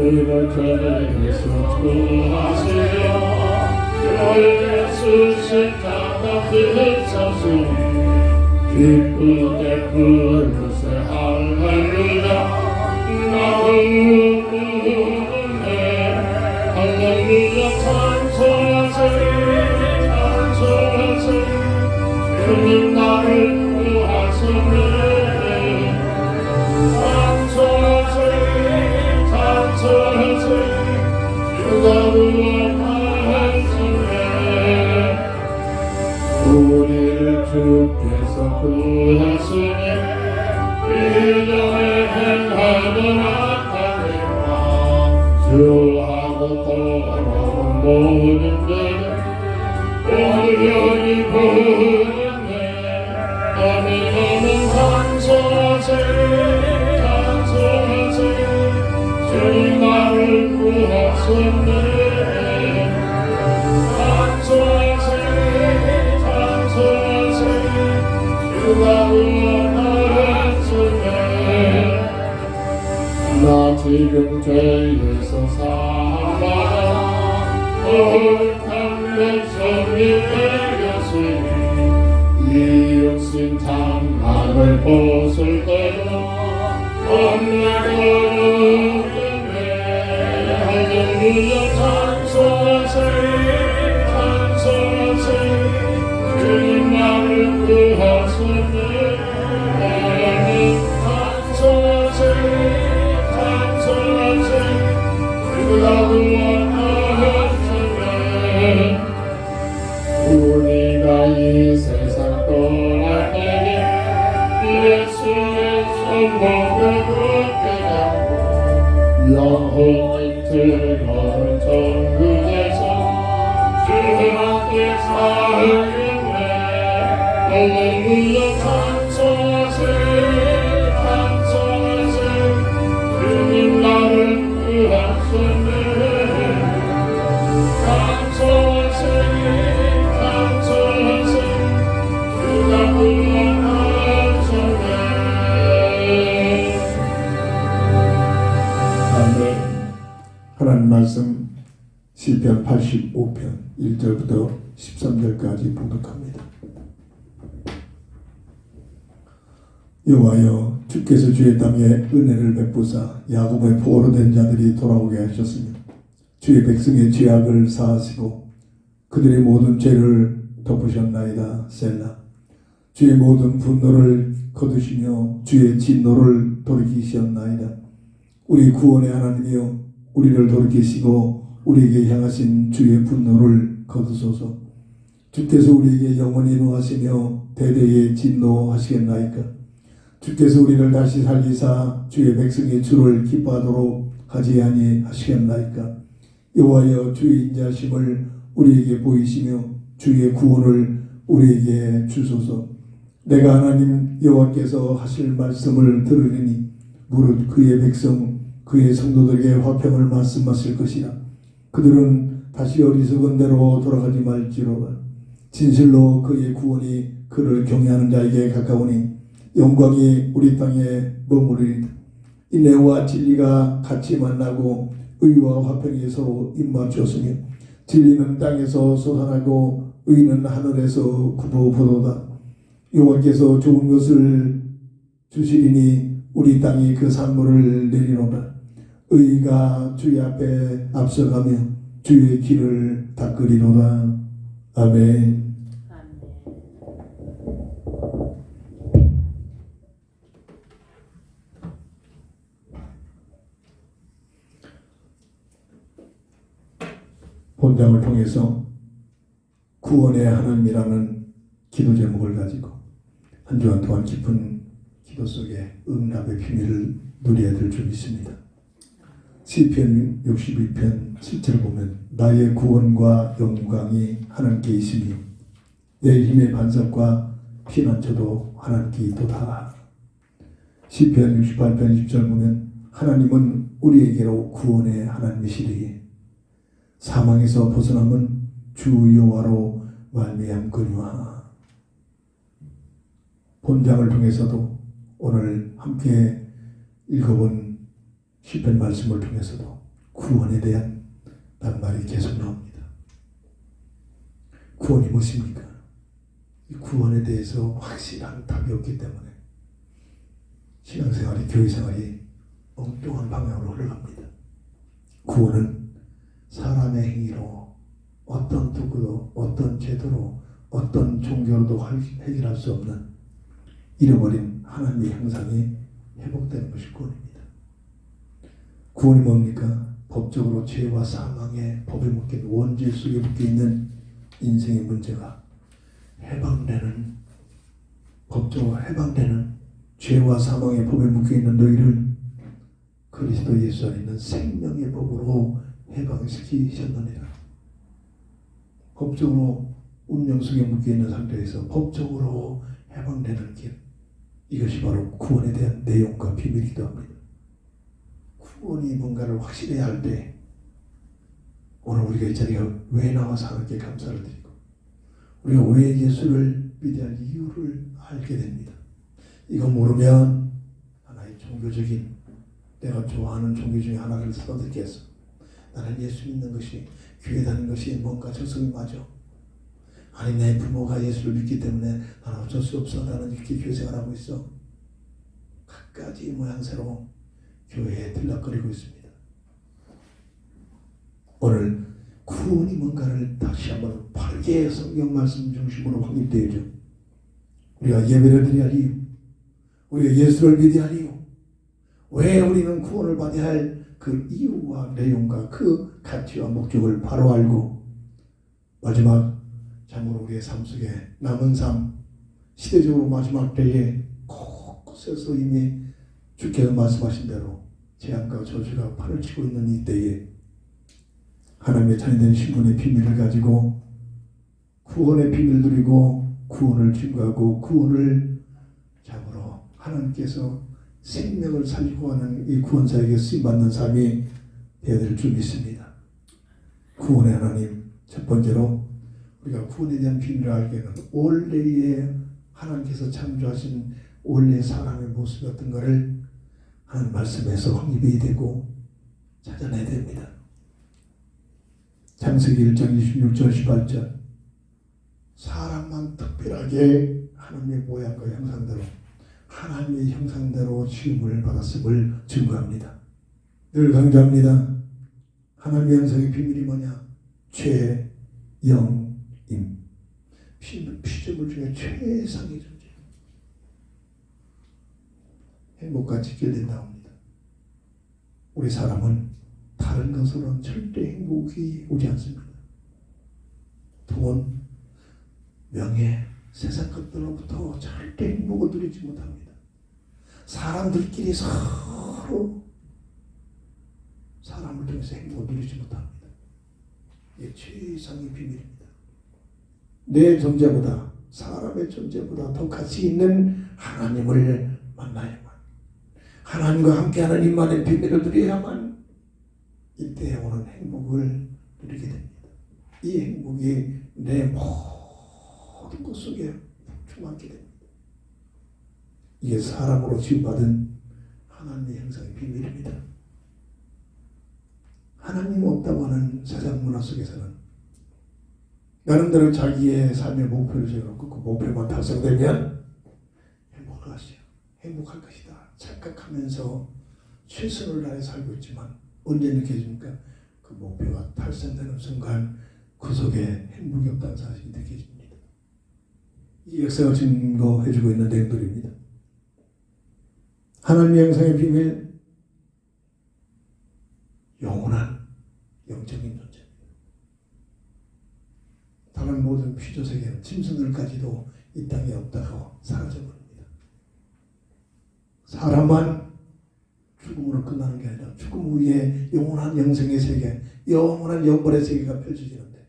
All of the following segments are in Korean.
그렇게 예수 구하시려 주의 수식하다 그쳐서 기쁘게 부르세 할렐루야 나는 부르네 할렐루야 찬송하세 주님 나를 구하셨네 찬송하세 주가 구원하셨네 우리를 주께서 구하시니 일정에 행하더라 하니라 주하고 돌아온 모든 데는 온전히 부르네 아멘 찬송하세 주님 나를 구하셨네 주가 구원하셨네 나 지금 죄에서 사망하다 거룩한 내 성이 되었으니 이 육신 장막을 벗을 때도 없는 할렐루야 찬송하세 주님 나를 구하셨네 찬송하세 주가 구원하셨네 우리가 이 세상 떠날 때에 예수의 손목을 굳게 잡고 영혼이 즐거운 천국에서 주 함께 살겠네 할렐루야 찬송하세 주님 나를 구하셨네 찬송하세 주가 구원하셨네 아멘. 하나님 말씀 시편 85편 1절부터 13절까지 봉독합니다. 여호와여 주께서 주의 땅에 은혜를 베푸사 야곱의 포로된 자들이 돌아오게 하셨으며 주의 백성의 죄악을 사하시고 그들의 모든 죄를 덮으셨나이다. 셀라. 주의 모든 분노를 거두시며 주의 진노를 돌이키셨나이다. 우리 구원의 하나님이여 우리를 돌이키시고 우리에게 향하신 주의 분노를 거두소서. 주께서 우리에게 영원히 노하시며 대대에 진노하시겠나이까. 주께서 우리를 다시 살리사 주의 백성의 주를 기뻐하도록 하지 아니하시겠나이까. 여호와여 주의 인자심을 우리에게 보이시며 주의 구원을 우리에게 주소서. 내가 하나님 여호와께서 하실 말씀을 들으리니 무릇 그의 백성 그의 성도들에게 화평을 말씀하실 것이라. 그들은 다시 어리석은 대로 돌아가지 말지로다. 진실로 그의 구원이 그를 경외하는 자에게 가까우니 영광이 우리 땅에 머무르리다. 인애와 진리가 같이 만나고 의와 화평이 서로 입맞추었으며 진리는 땅에서 솟아나고 의는 하늘에서 굽어보도다. 여호와께서 좋은 것을 주시리니 우리 땅이 그 산물을 내리노라. 의가 주의 앞에 앞서가며 주의 길을 닦으리로다. 아멘. 본장을 통해서 구원의 하나님이라는 기도 제목을 가지고 한 주간 동안 깊은 기도 속에 응답의 비밀을 누려야 될 줄 믿습니다. 시편 62편 7절 보면 나의 구원과 영광이 하나님께 있으며 내 힘의 반석과 피난처도 하나님께 있도다. 시편 68편 10절 보면 하나님은 우리에게로 구원의 하나님이시리에 사망에서 벗어남은 주 여호와로 말미암거니와. 본장을 통해서도 오늘 함께 읽어본 시편 말씀을 통해서도 구원에 대한 낱말이 계속 나옵니다. 구원이 무엇입니까? 이 구원에 대해서 확실한 답이 없기 때문에 신앙생활이, 교회생활이 엉뚱한 방향으로 흘러갑니다. 구원은 사람의 행위로 어떤 도구도, 어떤 제도로, 어떤 종교로도 해결할 수 없는 잃어버린 하나님의 형상이 회복되는 것이 구원입니다. 구원이 뭡니까? 법적으로 죄와 사망의 법에 묶인 원죄 속에 묶여있는 인생의 문제가 해방되는, 법적으로 해방되는 죄와 사망의 법에 묶여있는 너희를 그리스도 예수 안에 있는 생명의 법으로 해방시키셨느니라. 법적으로 운명 속에 묶여있는 상태에서 법적으로 해방되는 길, 이것이 바로 구원에 대한 내용과 비밀이기도 합니다. 구원이 뭔가를 확실해야 할 때 오늘 우리가 이 자리에 왜 나와서 하나님께 감사를 드리고 우리가 왜 예수를 믿어야 할 이유를 알게 됩니다. 이거 모르면 하나의 종교적인, 내가 좋아하는 종교 중에 하나를 선택해서 나는 예수 믿는 것이, 교회 다니는 것이 뭔가 적성이 맞아. 아니 내 부모가 예수를 믿기 때문에 나는 어쩔 수 없어, 나는 이렇게 교회 생활하고 있어. 갖가지 모양새로 교회에 들락거리고 있습니다. 오늘 구원이 뭔가를 다시 한번 바르게 성경 말씀 중심으로 확립되어야죠. 우리가 예배를 드려야 할 이유, 우리가 예수를 믿어야 할 이유, 왜 우리는 구원을 받아야 할 그 이유와 내용과 그 가치와 목적을 바로 알고 마지막 참으로 우리의 삶 속에 남은 삶, 시대적으로 마지막 때에 곳곳에서 이미 주께서 말씀하신 대로 재앙과 저주가 판을 치고 있는 이 때에 하나님의 자녀된 신분의 비밀을 가지고 구원의 비밀 누리고 구원을 증거하고 구원을 참으로 하나님께서 생명을 살리고 하는 이 구원자에게 쓰임받는 삶이 되어야 될 줄 믿습니다. 구원의 하나님, 첫 번째로 우리가 구원에 대한 비밀을 알게는 원래의 하나님께서 창조하신 원래 사람의 모습 같은 것을 하나님 말씀에서 확립이 되고 찾아내야 됩니다. 창세기 1장 26절 18절 사람만 특별하게 하나님의 모양과 형상대로 하나님의 형상대로 지음을 받았음을 증거합니다. 늘 강조합니다. 하나님의 형상의 비밀이 뭐냐? 죄, 영, 임. 피조물 중에 최상의 존재. 행복과 직결된다 합니다. 우리 사람은 다른 것으로는 절대 행복이 오지 않습니다. 돈, 명예, 세상 것들로부터 절대 행복을 누리지 못합니다. 사람들끼리 서로 사람을 통해서 행복을 누리지 못합니다. 이게 최상의 비밀입니다. 내 존재보다, 사람의 존재보다 더 가치 있는 하나님을 만나야만, 하나님과 함께하는 임만의 비밀을 누려야만 이때에 오는 행복을 누리게 됩니다. 이 행복이 내 모든 것 속에 충만하게 됩니다. 이게 사람으로 지음받은 하나님의 형상의 비밀입니다. 하나님 없다고 하는 세상 문화 속에서는 나름대로 자기의 삶의 목표를 정해놓고 그 목표만 달성되면 행복할 것이야, 행복할 것이다 착각하면서 최선을 다해 살고 있지만 언제 느껴집니까? 그 목표가 달성되는 순간 그 속에 행복이 없다는 사실이 느껴집니다. 이 역사가 증거해주고 있는 내용들입니다. 하나님의 형상의 비밀, 영원한 영적인 존재입니다. 다른 모든 피조세계는 짐승들까지도 이 땅에 없다고 사라져버립니다. 사람만 죽음으로 끝나는 게 아니라 죽음 후에 영원한 영생의 세계, 영원한 영벌의 세계가 펼쳐지는데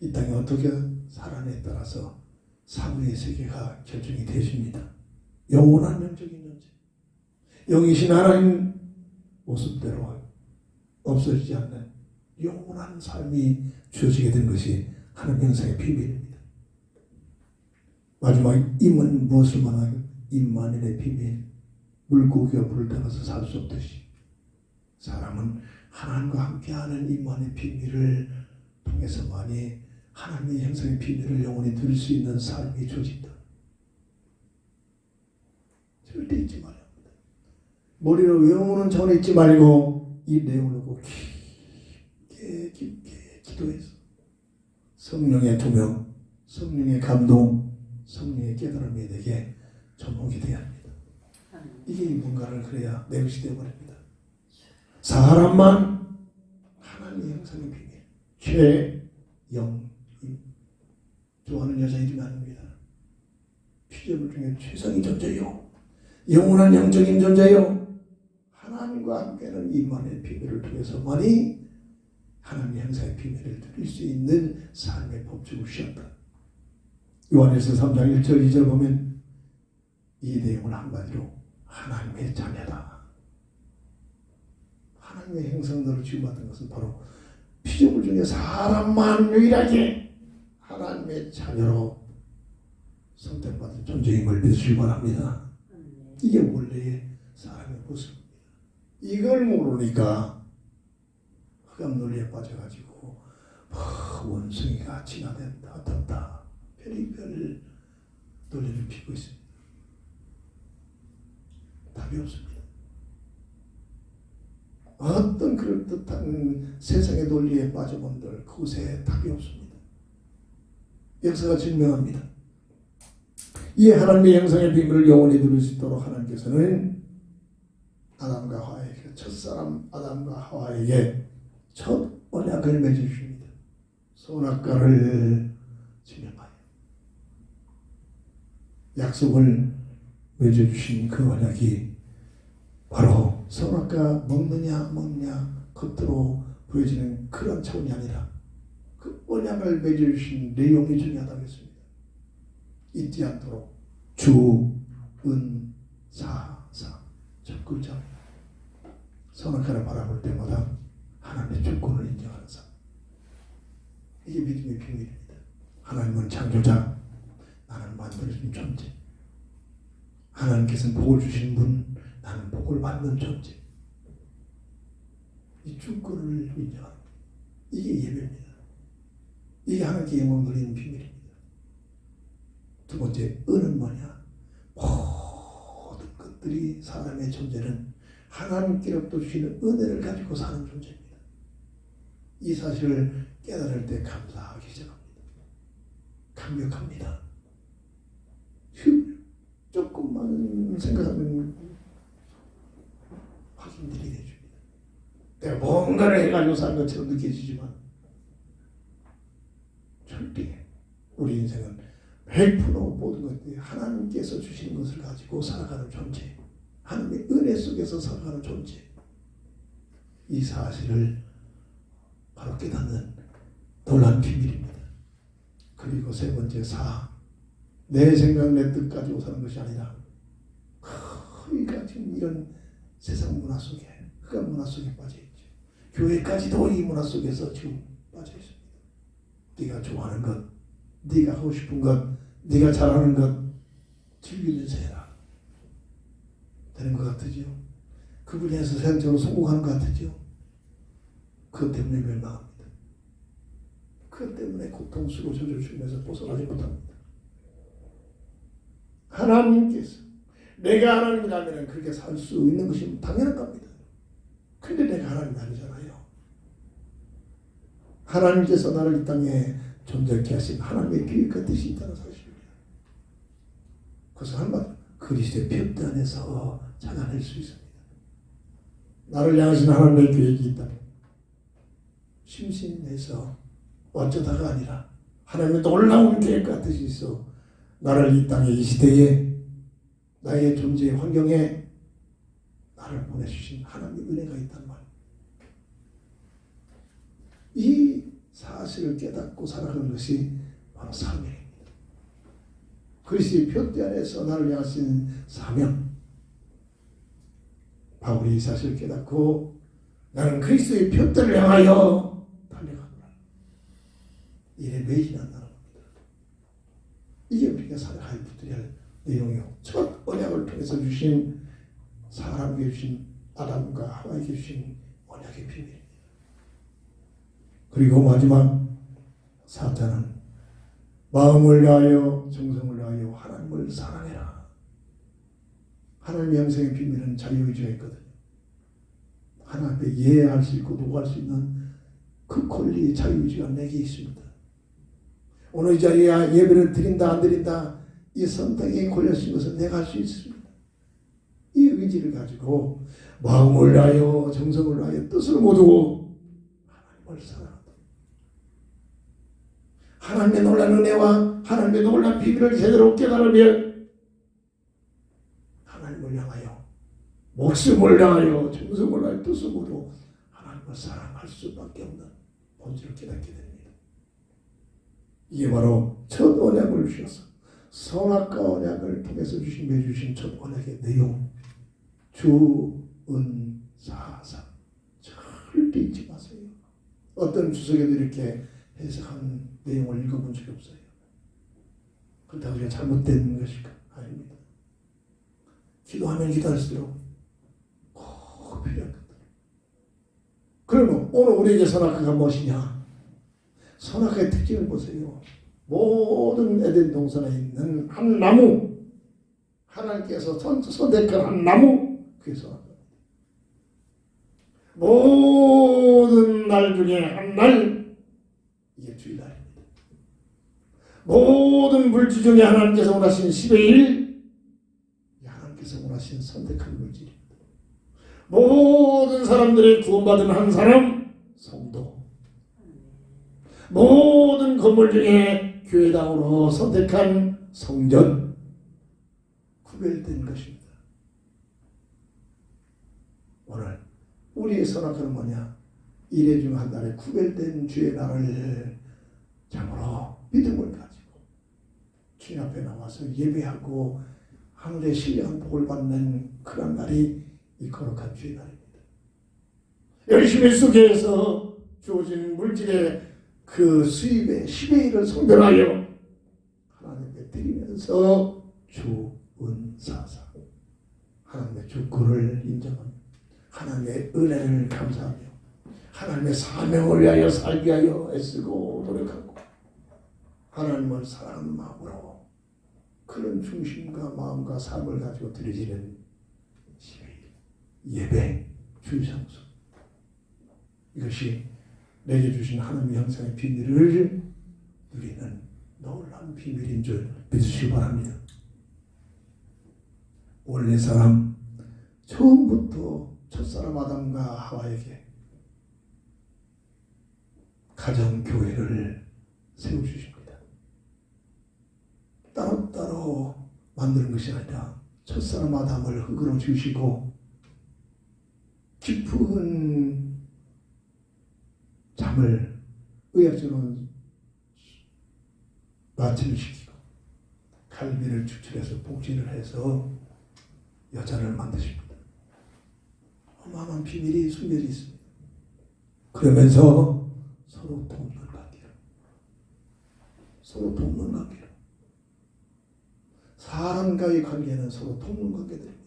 이 땅에 어떻게 살아내에 따라서 사후의 세계가 결정이 되십니다. 영원한 영적인 존재, 영이신 하나님 모습대로 없어지지 않는 영원한 삶이 주어지게 된 것이 하나님 형상의 비밀입니다. 마지막 임은 무엇을 말하고 임만인의 비밀, 물고기가 물을 따라서 살 수 없듯이 사람은 하나님과 함께하는 임만의 비밀을 통해서만이 하나님의 형상의 비밀을 영원히 들을 수 있는 삶이 주어진다. 절대 잊지 말아야 합니다. 머리로 외우는 차원에 잊지 말고 이 내용을 꼭 깊게 기도해서 성령의 조명, 성령의 감동, 성령의 깨달음이 되게 접목이 되어야 합니다. 이게 뭔가를 그래야 내 것이 되어버립니다. 사람만 하나님의 형상의 비밀, 최영임 좋아하는 여자 이름이 아닙니다. 피조물 중에 최상의 존재요, 영원한 영적인 존재요, 하나님과 함께하는 임만의 비밀을 통해서만이 하나님의 형상의 비밀을 누릴 수 있는 삶의 법칙을 주셨다. 요한일서 3장 1절 2절 보면 이 내용을 한마디로 하나님의 자녀다. 하나님의 형상대로 지음받은 것은 바로 피조물 중에 사람만 유일하게 하나님의 자녀로 선택받은 존재임을 믿으시기 바랍니다. 이게 원래의 사람의 모습입니다. 이걸 모르니까 흑암 논리에 빠져가지고 원숭이가 진화된다 어떻다 별의별 논리를 피고 있습니다. 답이 없습니다. 어떤 그럴듯한 세상의 논리에 빠져본들 그곳에 답이 없습니다. 역사가 증명합니다. 이 하나님의 형상의 비밀을 영원히 누릴 수 있도록 하나님께서는 아담과 하와에게, 첫사람 아담과 하와에게 첫 언약을 맺어주십니다. 선악과를 지명하여 약속을 맺어주신 그 언약이 바로 선악과 먹느냐 겉으로 보여지는 그런 차원이 아니라 그 언약을 맺어주신 내용이 중요하다겠습니다. 잊지 않도록 주, 은, 사 첫 글자 선악과를 바라볼 때마다 하나님의 주권을 인정하는 삶. 이게 믿음의 비밀입니다. 하나님은 창조자, 나는 만들어진 존재. 하나님께서는 복을 주신 분, 나는 복을 받는 존재. 이 주권을 인정하는 이게 예배입니다. 이게 하나님께 영광 돌리는 비밀입니다. 두 번째, 은은 뭐냐? 모든 것들이 사람의 존재는 하나님께로부터 주시는 은혜를 가지고 사는 존재입니다. 이 사실을 깨달을 때 감사하기 시작합니다. 감격합니다. 조금만 생각하면 확인들이 되줍니다. 내가 뭔가를 해가지고 사는 것처럼 느껴지지만 절대 우리 인생은 100% 모든 것들이 하나님께서 주시는 것을 가지고 살아가는 존재, 하나님의 은혜 속에서 살아가는 존재, 이 사실을 바로 깨닫는 놀라운 비밀입니다. 그리고 세 번째, 내 생각 내 뜻 가지고 사는 것이 아니라 우리가 지금 이런 세상 문화 속에, 흑암 문화 속에 빠져있죠. 교회까지도 이 문화 속에서 지금 빠져있습니다. 네가 좋아하는 것, 네가 하고 싶은 것, 네가 잘하는 것 즐기면서 해라. 되는 것 같으죠? 그 분야에서 세상적으로 성공하는 것 같으죠? 그것 때문에 멸망합니다. 그것 때문에 고통스러워 젖어주면서 벗어나지 못합니다. 하나님께서 내가 하나님이라면 그렇게 살 수 있는 것이 당연한 겁니다. 근데 내가 하나님이 아니잖아요. 하나님께서 나를 이 땅에 존재케 하신 하나님의 계획과 뜻이 있다는 사실입니다. 그래서 한마디로 그리스도의 편대 안에서 찾아낼 수 있습니다. 나를 향하신 하나님의 계획이 있다. 심신에서 어쩌다가 아니라 하나님의 놀라운 계획과 뜻이 있어 나를 이 땅에 이 시대에 나의 존재 환경에 나를 보내주신 하나님의 은혜가 있단 말이에요. 이 사실을 깨닫고 살아가는 것이 바로 사명입니다. 그리스도의 표대 안에서 나를 향하신 사명. 바울이 이 사실을 깨닫고 나는 그리스도의 표대를 향하여 달려가노라. 이래 매진 않는다는 겁니다. 이게 우리가 살아가야 할 내용이요. 첫 언약을 통해서 주신 사람에게 주신 아담과 하와에게 주신 언약의 비밀입니다. 그리고 마지막 사탄은 마음을 다하여 정성을 다하여 하나님을 사랑해라. 하나님의 영생의 비밀은 자유의지가 있거든요. 하나님 앞에 예할 수 있고 노할 수 있는 그 권리의 자유의지가 내게 있습니다. 오늘 이 자리에 예배를 드린다 안 드린다 이 선택에 걸려진 것은 내가 할 수 있습니다. 이 의지를 가지고 마음을 다하여 정성을 다하여 뜻을 모두고 하나님을 사랑한다. 하나님의 놀라운 은혜와 하나님의 놀라운 비밀을 제대로 깨달으면 하나님을 향하여 목숨을 다하여 정성을 다하여 뜻을 모두 하나님을 사랑할 수밖에 없는 본질을 깨닫게 됩니다. 이게 바로 첫 언약을 주셔서 선악과 언약을 통해서 맺으신 첫 언약의 내용, 주은사사 절대 잊지 마세요. 어떤 주석에도 이렇게 해석한 내용을 읽어본 적이 없어요. 그렇다고 우리가 잘못된 것일까? 아닙니다. 기도하면 기도할수록 꼭 필요한 것들. 그러면 오늘 우리에게 선악과가 무엇이냐? 선악과의 특징을 보세요. 모든 에덴 동산에 있는 한 나무, 하나님께서 선택한 한 나무, 그게 선악과입니다. 모든 날 중에 한 날, 이게 주일날입니다. 모든 물질 중에 하나님께서 원하신 10의 1, 하나님께서 원하신 선택한 물질입니다. 모든 사람들의 구원받은 한 사람, 성도. 모든 건물 중에 교회당으로 선택한 성전, 구별된 것입니다. 오늘 우리의 선악과는 뭐냐? 일회 중 한 날에 구별된 주의 날을 참으로 믿음을 가지고 주님 앞에 나와서 예배하고 하늘의 신령한 복을 받는 그런 날이 이 거룩한 주의 날입니다. 열심히 속에서 주어진 물질의 그 수입의 10의 1을 성별하여 하나님께 드리면서 주은사사, 하나님의 주권을 인정합니다. 하나님의 은혜를 감사하며 하나님의 사명을 위하여 살기 위하여 애쓰고 노력하고 하나님을 사랑하는 마음으로 그런 중심과 마음과 삶을 가지고 드려지는 예배, 주일성수, 이것이 내게 주신 하나님의 형상의 비밀을 누리는 놀라운 비밀인 줄 믿으시기 바랍니다. 원래 사람 처음부터 첫사람 아담과 하와에게 가정교회를 세워주십니다. 따로따로 만드는 것이 아니라 첫사람 아담을 흙으로 지으시고 깊은 잠을 의학적으로 마취를 시키고 갈비를 추출해서 복제를 해서 여자를 만드십니다. 어마어마한 비밀이 숨겨져 있습니다. 그러면서 서로 돕는 관계로, 서로 돕는 관계로, 사람과의 관계는 서로 돕는 관계들입니다.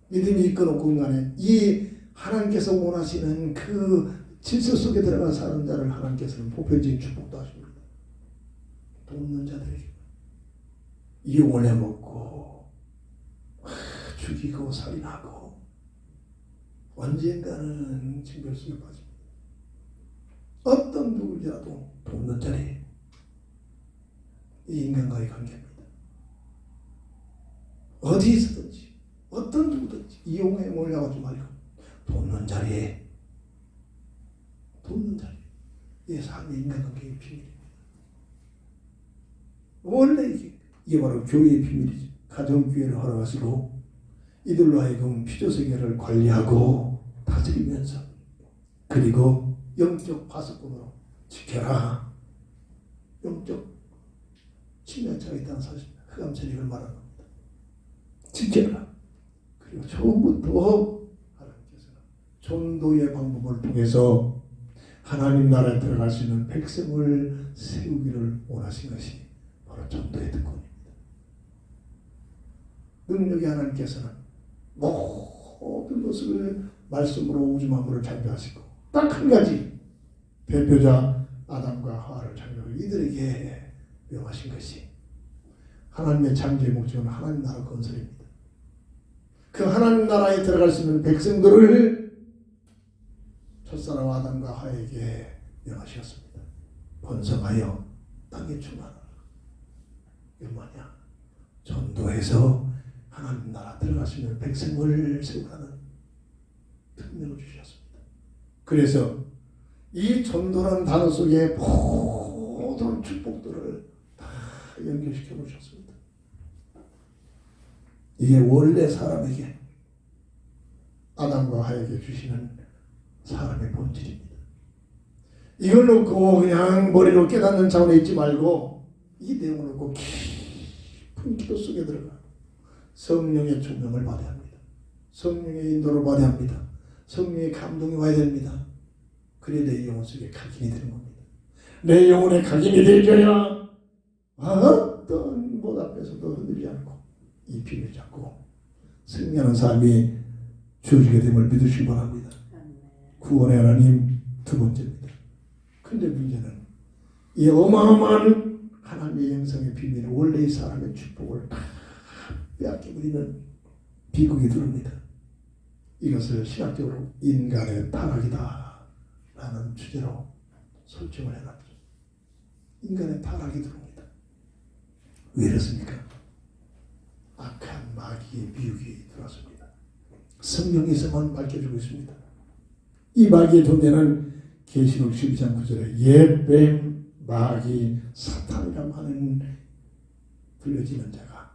믿음이 있건 없건 간에 이 하나님께서 원하시는 그 질서 속에 들어간 사는 자를 하나님께서는 보편적인 축복도 하십니다. 돕는 자들에게 이용을 해먹고 죽이고 살인하고 언젠가는 징벌 속에 빠집니다. 어떤 누구라도 돕는 자리에 이 인간과의 관계입니다. 어디 있든지 어떤 누구든지 이용해 몰려가지 말고 돕는 자리에 이 삶의 인간관계의 비밀입니다. 원래 이게 바로 교회의 비밀이죠. 가정교회를 허락하시고 이들로 하여금 피조세계를 관리하고 다스리면서 그리고 영적 파수꾼으로 지켜라. 영적 침략자가 있다는 사실입니다. 흑암세력을 말하는 겁니다. 지켜라. 그리고 처음부터 하나님께서는 전도의 방법을 통해서 하나님 나라에 들어갈 수 있는 백성을 세우기를 원하신 것이 바로 전도의 특권입니다. 능력의 하나님께서는 모든 것을 말씀으로 우주 만물을 창조하시고 딱 한 가지 대표자 아담과 하와를 창조하고 이들에게 명하신 것이 하나님의 창조의 목적은 하나님 나라 건설입니다. 그 하나님 나라에 들어갈 수 있는 백성들을 첫사람 아담과 하와에게 명하셨습니다. 번성하여 땅에 충만하라. 이게 뭐냐? 전도해서 하나님 나라 들어갈 수 있는 백성을 세우라는 특명을 주셨습니다. 그래서 이 전도라는 단어 속에 모든 축복들을 다 연결시켜 놓으셨습니다. 이게 원래 사람에게 아담과 하와에게 주시는 사람의 본질입니다. 이걸 놓고 그냥 머리로 깨닫는 차원에 있지 말고 이 내용을 놓고 깊은 기도 속에 들어가 성령의 조명을 받아야 합니다. 성령의 인도를 받아야 합니다. 성령의 감동이 와야 됩니다. 그래야 내 영혼 속에 각인이 되는 겁니다. 내 영혼에 각인이 되어야 어떤 못 앞에서도 흔들리지 않고 이 비밀 잡고 승리하는 삶이 주어지게 됨을 믿으시기 바랍니다. 구원의 하나님 두 번째입니다. 근데 문제는 이 어마어마한 하나님의 영성의 비밀은 원래 이 사람의 축복을 다 빼앗겨버리는 비극이 들어옵니다. 이것을 신학적으로 인간의 타락이다 라는 주제로 설정을 해놨죠. 인간의 타락이 들어옵니다. 왜 이렇습니까? 악한 마귀의 미혹이 들어왔습니다. 성경에서만 밝혀주고 있습니다. 이 마귀의 존재는 계시록 12장 9절에 옛뱀, 마귀, 사탄이라고 하는 불려지는 자가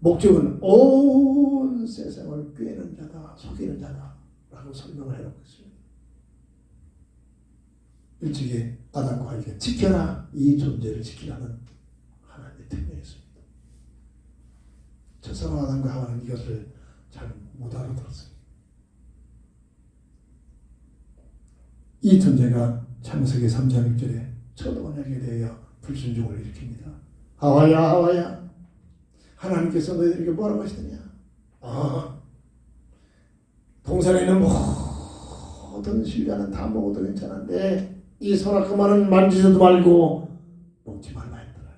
목적은 온 세상을 꿰는 자다, 속이는 자다 라고 설명을 해놓고 있습니다. 일찍이 아담과 하와에게 지켜라, 이 존재를 지키라는 하나님의 특명이었습니다. 첫사람 아담과 하와는 이것을 잘 못 알아들었어요. 이 존재가 창세기 3장 6절에 첫 언약에 대하여 불순종을 일으킵니다. 하와야, 하와야, 하나님께서 너희들에게 뭐라고 하시더냐? 동산에 있는 모든 실과는 다 먹어도 괜찮은데 이 선악 그 말은 만지지도 말고 먹지 말라 했더라.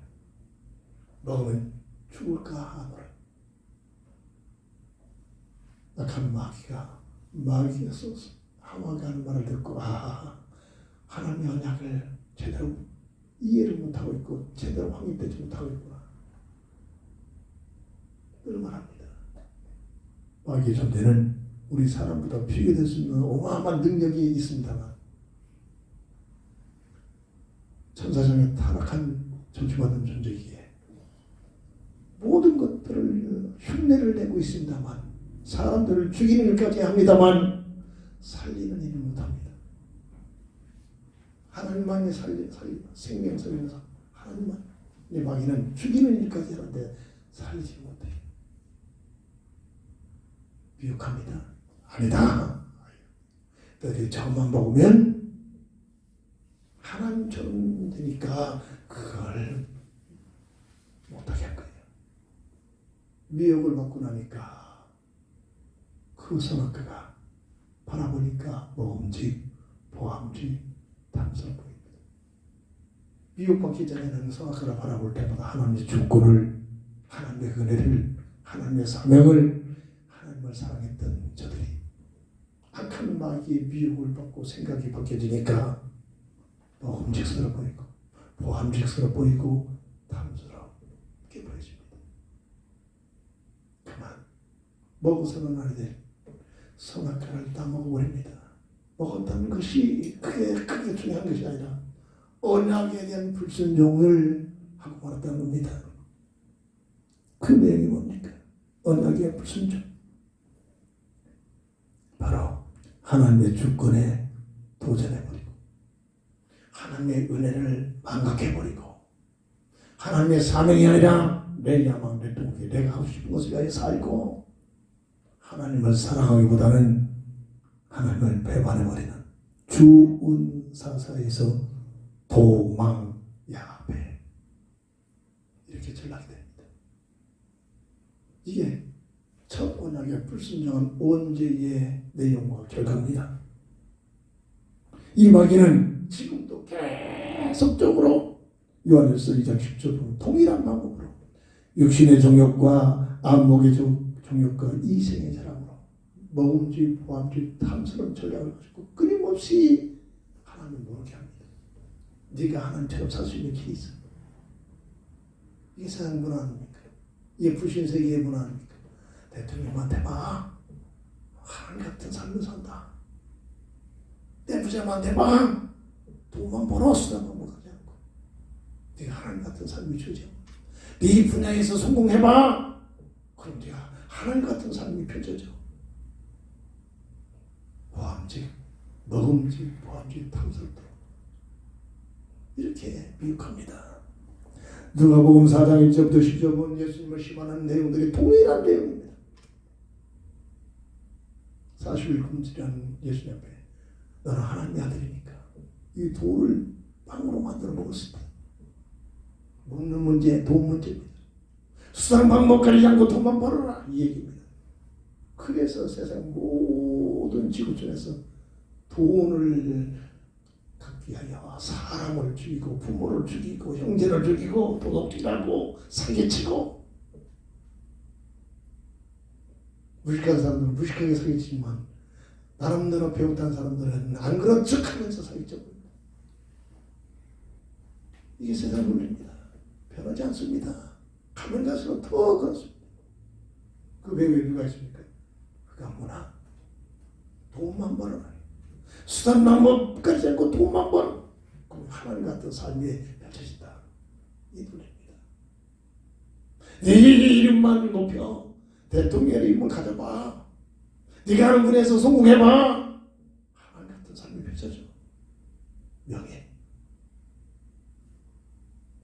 먹으면 죽을까 하노라. 악한 마귀가 써서 하와가 하는 말을 듣고 하나님의 언약을 제대로 이해를 못하고 있고 제대로 확립되지 못하고 있구나. 그런 말합니다. 마귀의 존재는 우리 사람보다 비교될 수 있는 어마어마한 능력이 있습니다만 천사장에 타락한 정치받은 존재이기에 모든 것들을 흉내를 내고 있습니다만 사람들을 죽이는 일까지 합니다만 살리는 일을 못합니다. 하나님만이 생명 살리면서 하나님만. 이 마귀는 죽이는 일까지 하는데 살리지 못해요. 미혹합니다. 아니다. 너희들이 저것만 먹으면 하나님처럼 되니까 그걸 못하게 할 거예요. 미혹을 받고 나니까 그 선악과가 바라보니까 먹음직, 보암직, 탐스러워 보입니다. 미혹받기 전에는 선악과를 바라볼 때마다 하나님의 주권을, 하나님의 은혜를, 하나님의 사명을, 하나님을 사랑했던 저들이 악한 마귀의 미혹을 받고 생각이 바뀌어지니까 먹음직스러워 보이고 보암직스러워 보이고 탐스럽게 보여집니다. 그만 먹어서는 안 돼. 선악과를 다 먹어버립니다. 먹었다는 것이 크게 중요한 것이 아니라 언약에 대한 불순종을 하고 말았다는 겁니다. 그 내용이 뭡니까? 언약의 불순종. 바로 하나님의 주권에 도전해버리고 하나님의 은혜를 망각해버리고 하나님의 사명이 아니라 내 야망, 내 동기, 내가 하고 싶은 것을 위하여 살고 하나님을 사랑하기보다는 하나님을 배반해버리는 주운사사에서 도망야배 이렇게 전락이 됩니다. 이게 첫 언약의 불순종한 언제의 내용과 결과입니다. 이 마귀는 지금도 계속적으로 요한일서 2장 10절 보면 동일한 방법으로 육신의 정욕과 안목의 정욕과 이생의 자랑으로 먹음질, 보암질, 탐스러운 전략을 가지고 끊임없이 하나님 모르게 합니다. 네가 하나님처럼 살 수 있는 길이 있어. 이게 세상 문화 아닙니까? 이게 불신세계의 문화 아닙니까? 대통령한테 봐. 하나님 같은 삶을 산다. 내 부자한테 봐. 돈만 벌어 쓰다가 뭐 가지 않고 네가 하나님 같은 삶이 주어져. 네 분야에서 성공해봐. 그럼 네가 하나님 같은 삶이 펼쳐져. 보암직, 먹음직, 보암직, 탐스럽다. 이렇게 미혹합니다. 누가복음 4장 1절부터 10절 보면 예수님을 시험하는 내용들이 동일한 내용입니다. 40일 금지라는 예수님 앞에 너는 하나님의 아들이니까 이 돌을 빵으로 만들어 먹었을 때 먹는 문제, 돈 문제입니다. 수상 방법 가리지 않고 돈만 벌어라 이 얘기입니다. 그래서 세상 모든 지구촌에서 돈을 갖기 위하여 사람을 죽이고 부모를 죽이고 형제를 죽이고 도둑질하고 사기치고 무식한 사람들은 무식하게 사기치지만 나름대로 배웠다는 사람들은 안 그런 척하면서 사기쳐버립니다. 이게 세상 논리입니다. 변하지 않습니다. 가면 갈수록 더 그렇습니다. 그 외에 누가 있습니까? 그가 문화 돈만 벌어라. 수단 방법 가리지 않고 돈만 벌어. 그럼 하나님 같은 삶이 펼쳐진다. 이 논리입니다. 네 이름만 높여. 대통령의 이름을 가져봐. 네가 하는 분야에서 성공해봐. 하나님 같은 삶이 펼쳐져. 명예.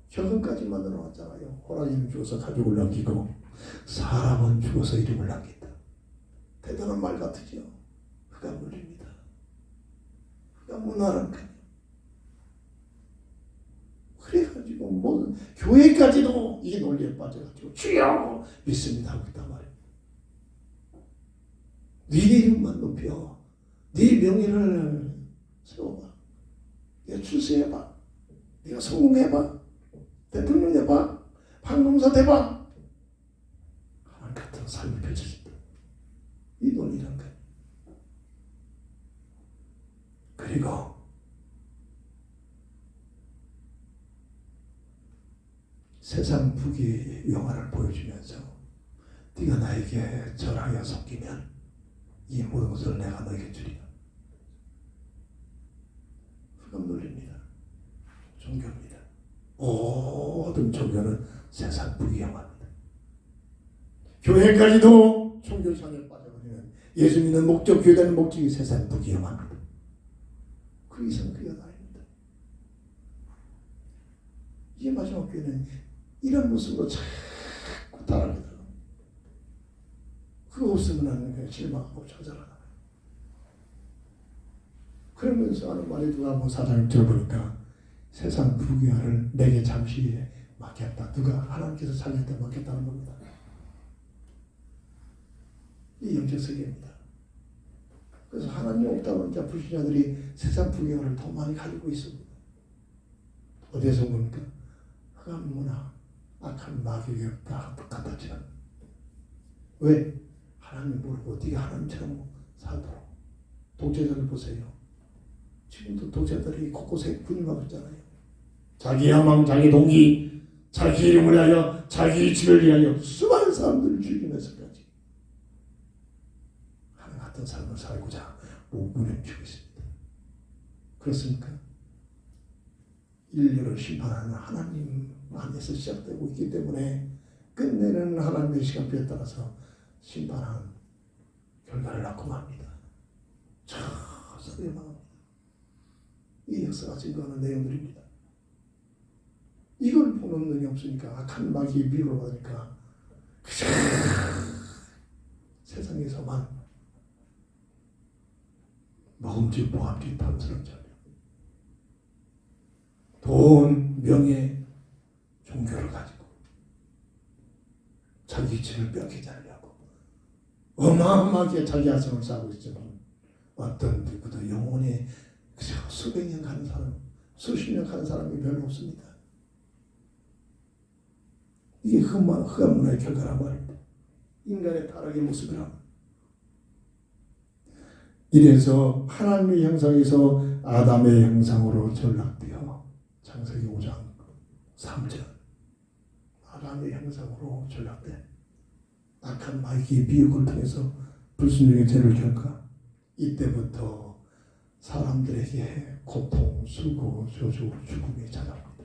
현금까지만 들어왔잖아요. 호랑이는 죽어서 가족을 남기고 사람은 죽어서 이름을 남긴다. 대단한 말 같으죠. 그가 논리입니다. 그가 문화라니까요. 그래가지고 뭐 교회까지도 이 논리에 빠져가지고 주여 믿습니다 하고 있단 말이에요. 네 이름만 높여. 네 명예를 세워봐. 네가 출세해봐. 네가 성공해봐. 대통령 돼봐. 판검사 돼봐. 하나님 같은 삶이 펼쳐진다. 이 논리란 거예요. 그리고 세상 부귀 영화를 보여주면서 네가 나에게 절하여 섞이면 이 모든 것을 내가 너에게 주리라. 흑암 논리입니다. 종교입니다. 모든 종교는 세상 부귀 영화입니다. 교회까지도 종교상에 빠져버리는 예수 믿는 목적, 교회라는 목적이 세상 부귀 영화입니다. 그 이상 그게 아닙니다. 이게 마지막 교회는 이런 모습으로 자꾸 따라가다. 그거 없으면 나는 그냥 실망하고 좌절하다. 그러면서 하는 말이 누가 뭐 사장을 들어보니까 세상 부귀화를 내게 잠시 맡겼다. 누가 하나님께서 자기한테 맡겼다는 겁니다. 이 영적 세계입니다. 그래서 하나님 없다고 하니까 불신자들이 세상 부귀화를 더 많이 가지고 있습니다. 어디에서 봅니까? 흑암 문화, 악한 마귀가 다 똑같았죠. 왜? 하나님 모르고 네가 하나님처럼 살도록. 독재자를 보세요. 지금도 독재자들이 곳곳에 군림하고 있잖아요. 자기 야망, 자기 동기, 자기 이름을 위하여, 자기 집을 위하여 수많은 사람들을 죽이면서까지 하나님 같은 삶을 살고자 몸부림치고 있습니다. 그렇습니까? 인류를 심판하는 하나님 안에서 시작되고 있기 때문에 끝내는 하나님의 시간표에 따라서 심판하는 결과를 낳고 맙니다. 저서에 망합니다. 이 역사가 증거하는 내용들입니다. 이걸 보는 눈이 없으니까 악한 마귀의 미혹을 받으니까 그저 세상에서만 먹음직 보암직 탐스러운 자료, 돈, 명예, 종교를 가지고 자기 집을 빼앗기지 않으려고 어마어마하게 자기 아성을 쌓고 있지만 어떤 누구도 영혼에 그저 수백 년 가는 사람 수십 년 간 사람이 별로 없습니다. 이게 흑암 문화의 결과란 말입니다. 인간의 타락의 모습이란. 이래서 하나님의 형상에서 아담의 형상으로 전락되어 창세기 5장 3절 아담의 형상으로 전락돼 악한 마귀의 비육을 통해서 불순종의 죄를 겪어 이때부터 사람들에게 고통, 수고, 저주, 죽음이 찾아옵니다.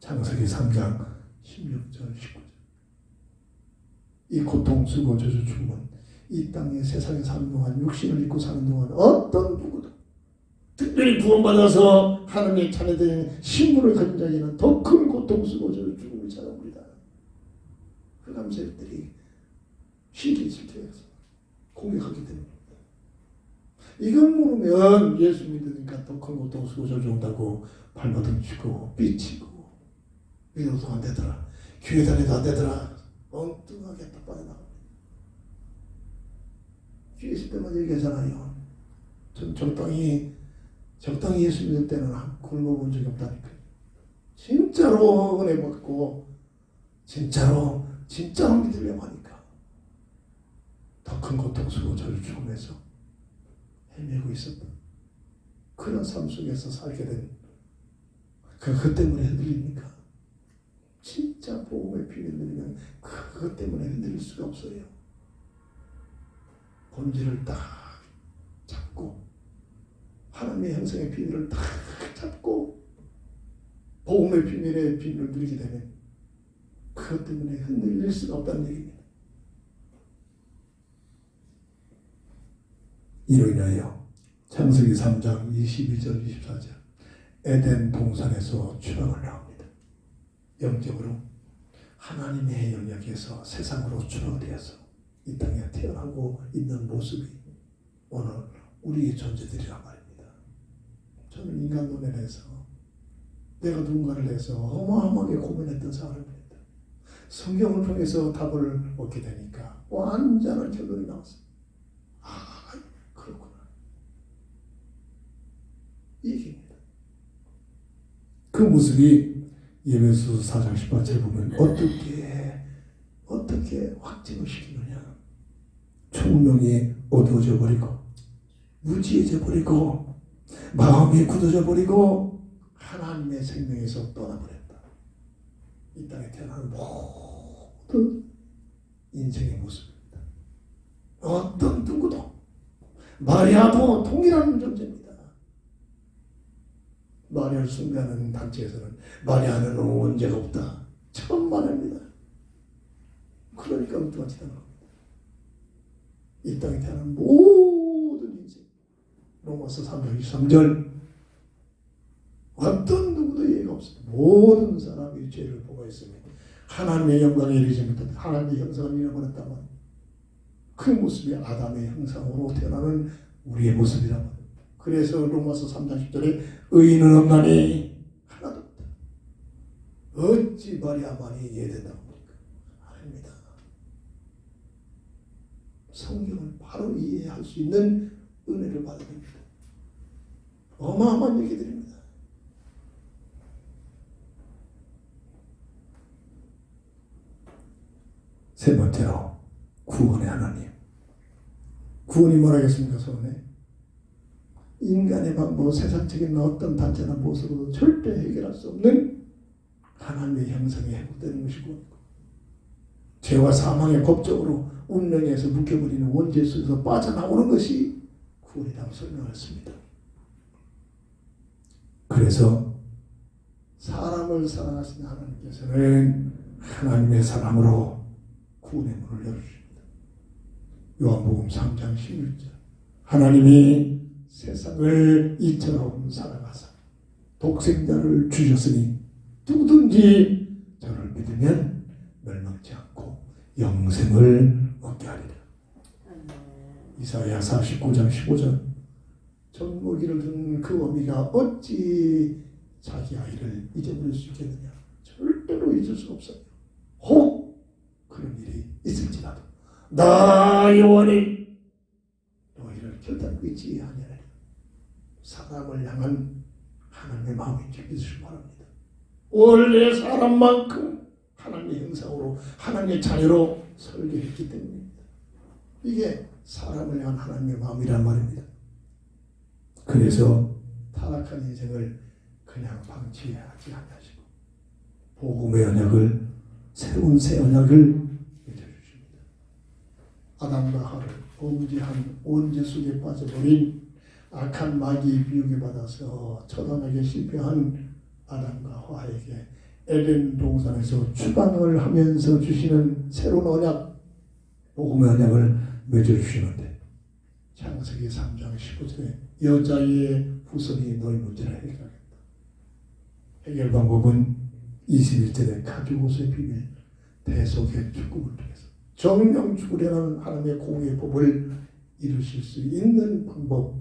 창세기 3장 16절, 19절. 이 고통, 수고, 저주, 죽음은 이 땅에 세상에 사는 동안 육신을 입고 사는 동안 어떤 누구도 특별히 구원받아서 하나님의 자녀된 신분을 가진 자에게는 더 큰 고통, 수고, 저주, 죽음이 찾아옵니다. 흑암 세력들이 시기 질투해서 공격하기 때문입니다. 이건 모르면 예수 믿으니까 더 큰 고통, 수고, 저주 온다고 발버둥 치고 삐치고 믿어도 안 되더라, 교회 다녀도 안 되더라, 엉뚱하게 딱 빠져나갑니다. 교회 있을 때만 얘기하잖아요. 전 적당히 예수 믿을 때는 굶어본 적이 없다니까요. 진짜로 은혜 받고 진짜로 믿으려고 하니까 더 큰 고통, 수고, 저주, 죽음에서 헤매고 있었던 그런 삶 속에서 살게 된 그것 때문에 흔들립니까? 진짜 복음의 비밀을 누리면 그것 때문에 흔들릴 수가 없어요. 본질을 딱 잡고 하나님의 형상의 비밀을 딱 잡고 복음의 비밀의 비밀을 누리게 되면 그것 때문에 흔들릴 수가 없다는 얘기입니다. 이로 인하여 창세기 3장 22절 24절 에덴 동산에서 추락을 나옵니다. 영적으로 하나님의 영역에서 세상으로 추락되어서 이 땅에 태어나고 있는 모습이 오늘 우리의 존재들이란 말입니다. 저는 인간 논에서 내가 누군가를 해서 어마어마하게 고민했던 사람입니다. 성경을 통해서 답을 얻게 되니까 완전한 결론이 나왔어요. 아, 그렇구나. 이깁니다. 그 모습이 예배소 4장 18절 보면 어떻게 확증을 시키느냐. 총명이 어두워져 버리고 무지해져 버리고 마음이 굳어져 버리고 하나님의 생명에서 떠나버렸다. 이 땅에 태어나는 모든 인생의 모습입니다. 어떤 누구도 마리아도 동일한 존재입니다. 마리아를 숭배하는 단체에서는 마리아는 원죄가 없다 처음 말합니다. 그러니까 엉뚱하지도 않습니다. 이 땅에 태어난 모든 인생 로마서 3장 23절 어떤 누구도 예의가 없습니다. 모든 사람이 죄를 범하였으며 하나님의 영광에 이르지 못한 하나님의 형상을 잃어버렸다면 그 모습이 아담의 형상으로 태어나는 우리의 모습이라면 그래서 로마서 3장 10절에 의인은 없나니 하나도 없다. 어찌 마리아만이 이해된다고 합니까? 아닙니다. 성경을 바로 이해할 수 있는 은혜를 받아야 됩니다. 어마어마한 얘기들입니다. 세 번째로 구원의 하나님. 구원이 뭐라겠습니까? 소원에 인간의 방법, 세상적인 어떤 단체나 모습으로 절대 해결할 수 없는 하나님의 형상이 회복되는 것이 구원이고 죄와 사망의 법적으로 운명에서 묶여버리는 원죄 속에서 빠져나오는 것이 구원이라고 설명했습니다. 그래서 사람을 사랑하신 하나님께서는 하나님의 사랑으로 구원의 문을 열어주십니다. 요한복음 3장 16절 하나님이 세상을 이처럼 사랑하사 독생자를 주셨으니 누구든지 저를 믿으면 멸망치 않고 영생을 얻게 하리라. 이사야 49장 15절 젖먹이를 둔 그 어미가 어찌 자기 아이를 잊어버릴 수 있겠느냐. 절대로 잊을 수 없어요. 혹 그런 일이 있을지라도 나 여호와는 너희를 결단코 잊지 아니하리라. 사람을 향한 하나님의 마음인지 믿으시기 바랍니다. 원래 사람만큼 하나님의 형상으로 하나님의 자녀로 설계했기 때문입니다. 이게 사람을 향한 하나님의 마음이란 말입니다. 그래서 타락한 인생을 그냥 방치하지 않으시고 복음의 언약을 새로운 새 언약을 맺어주십니다. 아담과 하와를 범죄한 원죄 속에 빠져버린 악한 마귀의 비유에 받아서 처단하게 실패한 아담과 하와에게 에덴 동산에서 추방을 하면서 주시는 새로운 언약, 복음의 언약을 맺어주시는데 창세기 3장 15절에 여자의 후손이 너희 문제를 해결하겠다. 해결 방법은 21절에 가죽옷의 비밀, 대속의 죽음을 통해서 정령 죽으려는 하나님의 공의 법을 이루실 수 있는 방법,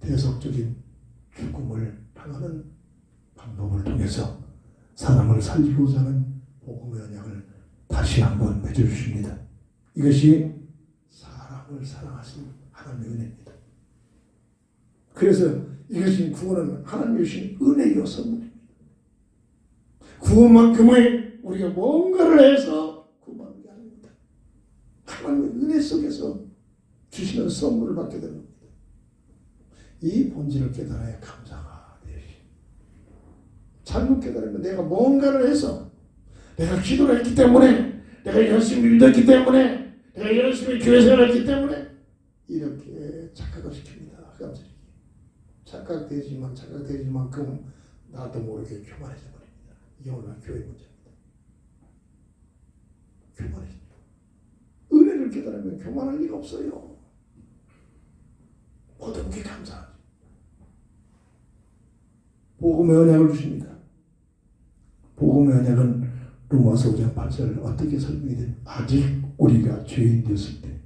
대속적인 죽음을 당하는 방법을 통해서 사람을 살리고자 하는 복음의 언약을 다시 한번 맺어주십니다. 이것이 사람을 사랑하신 하나님의 은혜입니다. 그래서 이것이 구원은 하나님이 주신 은혜요 선물입니다. 구원만큼의 우리가 뭔가를 해서 구원하는 게 아닙니다. 하나님의 은혜 속에서 주시는 선물을 받게 되는 겁니다. 이 본질을 깨달아야 감사가 되시. 잘못 깨달으면 내가 뭔가를 해서 내가 기도를 했기 때문에 내가 열심히 믿었기 때문에 내가 열심히 교회 생활을 했기 때문에 이렇게 착각을 시킵니다. 깜짝이야. 착각되지 만큼 나도 모르게 교만해져 버립니다. 이게 오늘 교회 문제입니다. 교만해집니다. 은혜를 깨달으면 교만할 리가 없어요. 모든 게 감사하죠. 복음의 언약을 주십니다. 복음의 언약은 로마서 5장 8절 어떻게 설명이 됩니까? 아직 우리가 죄인 되었을 때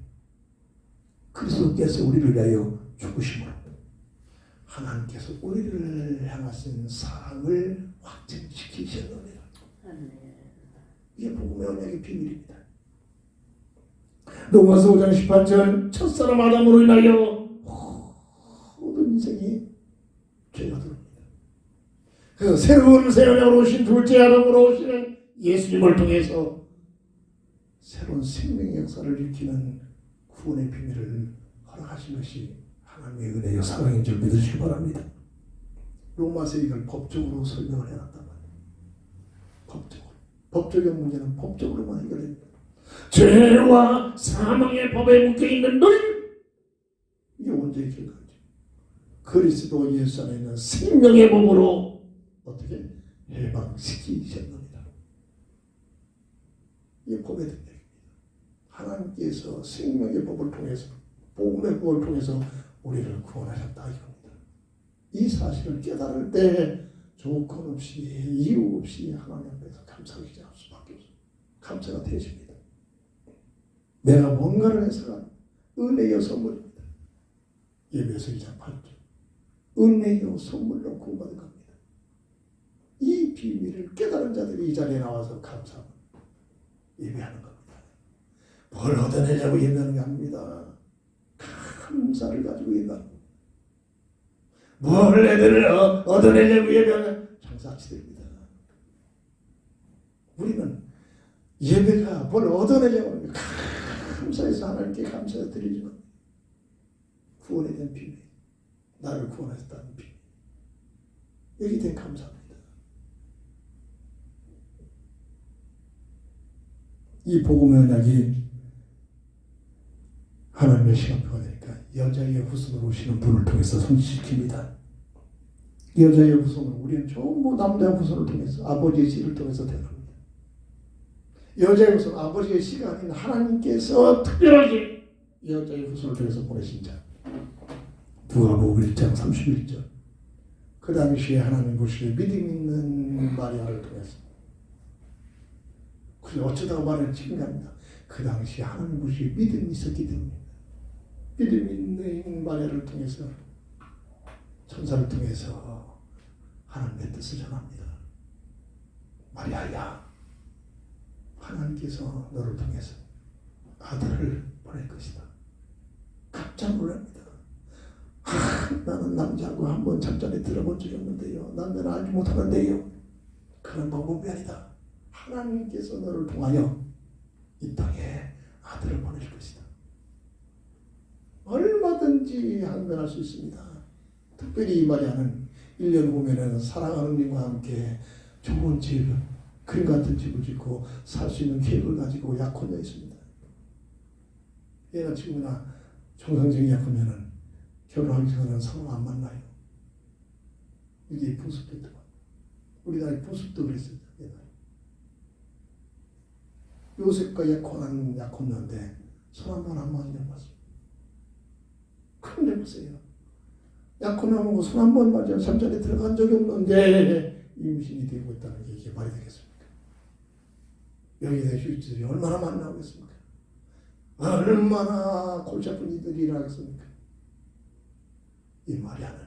그리스도께서 우리를 위하여 죽으심으로 하나님께서 우리를 향하신 사랑을 확증시키셨느니라. 이게 복음의 언약의 비밀입니다. 로마서 5장 18절 첫사람 아담으로 인하여 모든 인생이 죄가 들어옵니다. 그래서 새로운 새 언약으로 오신 둘째 아담으로 오시는 예수님을 통해서 새로운 생명의 역사를 일으키는 구원의 비밀을 허락하신 것이 하나님의 은혜요 사랑인 줄 믿으시기 바랍니다. 로마서 이걸 법적으로 설명을 해놨단 말이에요. 법적인 문제는 법적으로만 해결됩니다. 죄와 사망의 법에 묶여있는 너희를 이게 원죄의 결과죠. 그리스도 예수 안에 있는 생명의 법으로 어떻게 해방시키셨느니라. 이게 법의 능력입니다. 하나님께서 생명의 법을 통해서 복음의 법을 통해서 우리를 구원하셨다 이겁니다. 이 사실을 깨달을 때 조건 없이 이유 없이 하나님 앞에서 감사하지 않을 수밖에 없어요. 감사가 되십니다. 내가 뭔가를 해서가 은혜요 선물입니다. 예배에서 2장 8절 은혜요 선물로 구원받은 겁니다. 이 비밀을 깨달은 자들이 이 자리에 나와서 감사하고 예배하는 겁니다. 뭘 얻어내려고 예배하는 게 아닙니다. 감사를 가지고 예배하는 겁니다. 뭘 얻어내려고 예배하는 장사치들입니다. 우리는 예배가 뭘 얻어내려고 하는 거예요. 감사해서 하나님께 감사해 드리지만 구원에 대한 비밀, 나를 구원하셨다는 비밀, 여기에 대한 감사합니다. 이 복음의 언약이 하나님의 시간표가 되니까 여자의 후손으로 오시는 분을 통해서 성취시킵니다. 여자의 후손은 우리는 전부 남자의 후손을 통해서 아버지의 씨를 통해서 태어납니다. 여자의 후손 아버지의 씨가 아닌 하나님께서 특별하게 여자의 후손을 통해서 보내신 자. 누가복음 1장 31절 그 당시에 하나님 보시기에 믿음 있는 마리아를 통해서 그래서 어쩌다가 말을 지금 갑니다. 그 당시에 하나님 보시기에 믿음이 있었기 때문입니다. 믿음 있는 마리아를 통해서 천사를 통해서 하나님의 뜻을 전합니다. 마리아야 하나님께서 너를 통해서 아들을 보낼 것이다. 깜짝 놀랍니다. 나는 남자하고 한번 잠자리 들어본 적이 없는데요. 남자는 알지 못하는데요. 그런 방법이 아니다. 하나님께서 너를 통하여 이 땅에 아들을 보내실 것이다. 얼마든지 항변할 수 있습니다. 특별히 이 마리아는 1년 후면은 사랑하는 님과 함께 좋은 집, 그림 같은 집을 짓고 살 수 있는 계획을 가지고 약혼녀 있습니다. 얘가 친구나 정상적인 약혼녀는 결혼하기 전에는 서로 안 만나요. 이게 풍습도 우리나라의 풍습도 그랬어요. 요셉과 약혼한 약혼녀인데 손 한 번 안 맞았어요. 그런데 보세요. 약혼하고 손 한 번 맞아 잠자리에 들어간 적이 없는데 임신이 되고 있다는 게 이게 말이 되겠습니까? 여기에 휴일들이 얼마나 만나오겠습니까? 얼마나 골치 아픈 이들이 일하겠습니까? 이 마리아는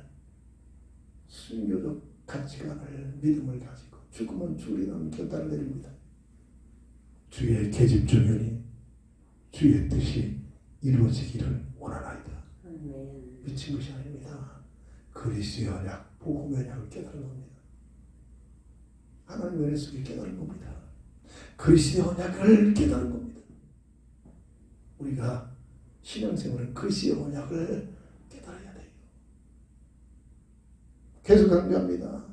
순교적 가치관을 믿음을 가지고 죽으면 죽으리라는 결단을 내립니다. 주의 계집종연이 주의 뜻이 이루어지기를 원하나이다. 미친 것이 아닙니다. 그리스도의 언약, 복음의 언약을 깨달은 겁니다. 하나님의 은혜 속에 깨달은 겁니다. 그리스도의 언약을 깨달은 겁니다. 우리가 신앙생활은 그리스도의 언약을 깨달아야 돼요. 계속 강조합니다.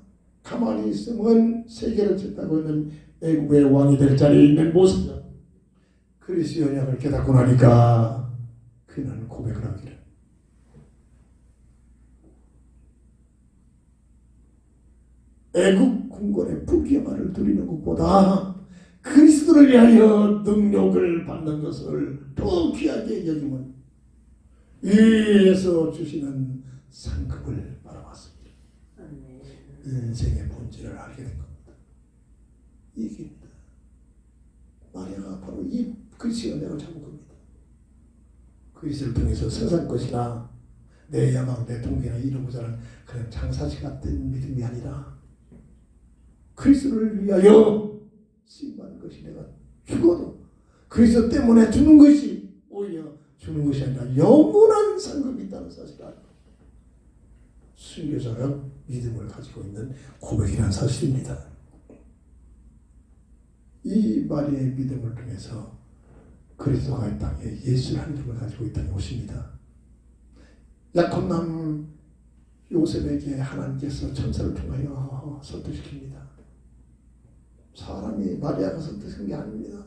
가만히 있으면 세계를 짓다고 있는 애국의 왕이 될 자리에 있는 모습은 그리스도의 언약을 깨닫고 나니까 그는 고백을 하기를 애국 궁궐의 부귀영화를 누리는 것보다 그리스도를 위하여 능력을 받는 것을 더 귀하게 여기면 위에서 주시는 상급을 바라봤습니다. 인생의 본질을 알게 된 겁니다. 이깁니다. 마리아가 바로 이 그리스도의 언약을 잡은 겁니다. 그리스도를 통해서 세상 것이나 내 야망, 내 동기나 이루고자는 그런 장사치 같은 믿음이 아니라 그리스도를 위하여 쓰임받는 것이 내가 죽어도 그리스도 때문에 죽는 것이 오히려 죽는 것이 아니라 영원한 상급이 있다는 사실을 알고 순교자가 믿음을 가지고 있는 고백이라는 사실입니다. 이 마리아의 믿음을 통해서 그리스도가 이 땅에 예수를 한 이름을 가지고 이 땅에 오십니다. 약혼남 요셉에게 하나님께서 천사를 통하여 설득시킵니다. 사람이 마리아가 설득한 게 아닙니다.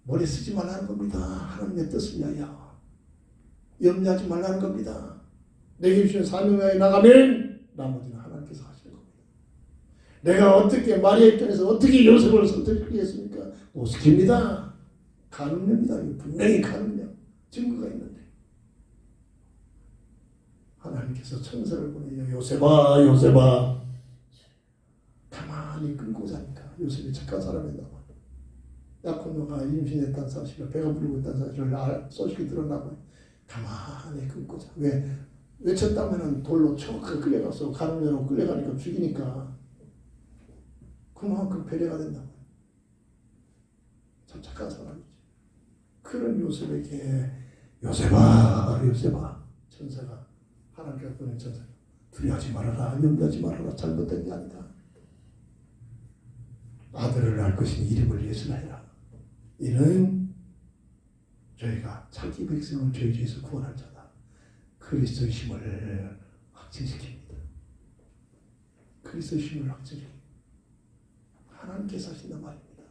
머리 쓰지 말라는 겁니다. 하나님의 뜻을 위하여 염려하지 말라는 겁니다. 내게 주신 사명에 나가면 나머지는 하나님께서 하시는 겁니다. 내가 어떻게 마리아 입장에서 어떻게 요셉을 설득시키겠습니까? 못 시킵니다. 가늠입니다. 분명히 가늠력 증거가 있는데 하나님께서 천사를 보내요. 요셉아, 요셉아, 가만히 끊고 자니까 요셉이 착한 사람이었나 봐요. 약혼녀가 임신했다는 사실을, 배가 부르고 있다는 사실을 소식이 들었나 봐요. 가만히 끊고 자. 왜? 외쳤다면 돌로 쳐 끌려가서 가늠녀로 끌려가니까 죽이니까 그만큼 배려가 된다 봐요. 참 착한 사람이지. 그런 요셉에게 요셉아, 요셉아, 천사가 하나님께서 보낸 천사가 두려워하지 말아라, 염려하지 말아라, 잘못된 게 아니다. 아들을 낳을 것이니 이름을 예수라. 이는 저희가 자기 백성을 죄 중에서 구원할 자다. 그리스도의 힘을 확증시킵니다. 그리스도의 힘을 확증시킵니다. 하나님께서 하신단 말입니다.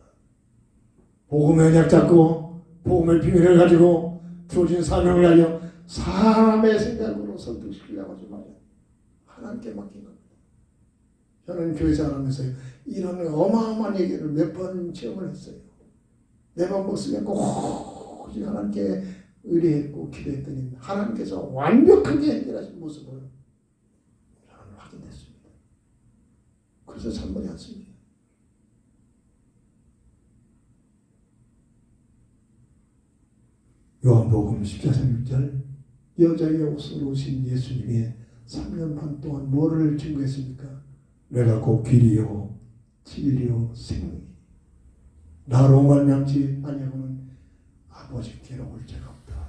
복음의 언약 잡고 복음의 비밀을 가지고 주어진 사명을 하여 사람의 생각으로 설득시키려고 하지 말아요. 하나님께 맡긴 겁니다. 저는 교회 생활하면서 이런 어마어마한 얘기를 몇 번 체험을 했어요. 내 맘 먹으면 오직 하나님께 의뢰했고 기도했더니 하나님께서 완벽하게 해결하신 모습을 저는 확인했습니다. 그래서 잔머리 않습니다. 요한복음 10장 16절 여자의 옷으로 오신 예수님이 3년 반 동안 뭐를 증거했습니까? 내가 곧 길이요 진리요 생명이 나로 말미암지 아니하고는 아버지께로 올 자가 없다.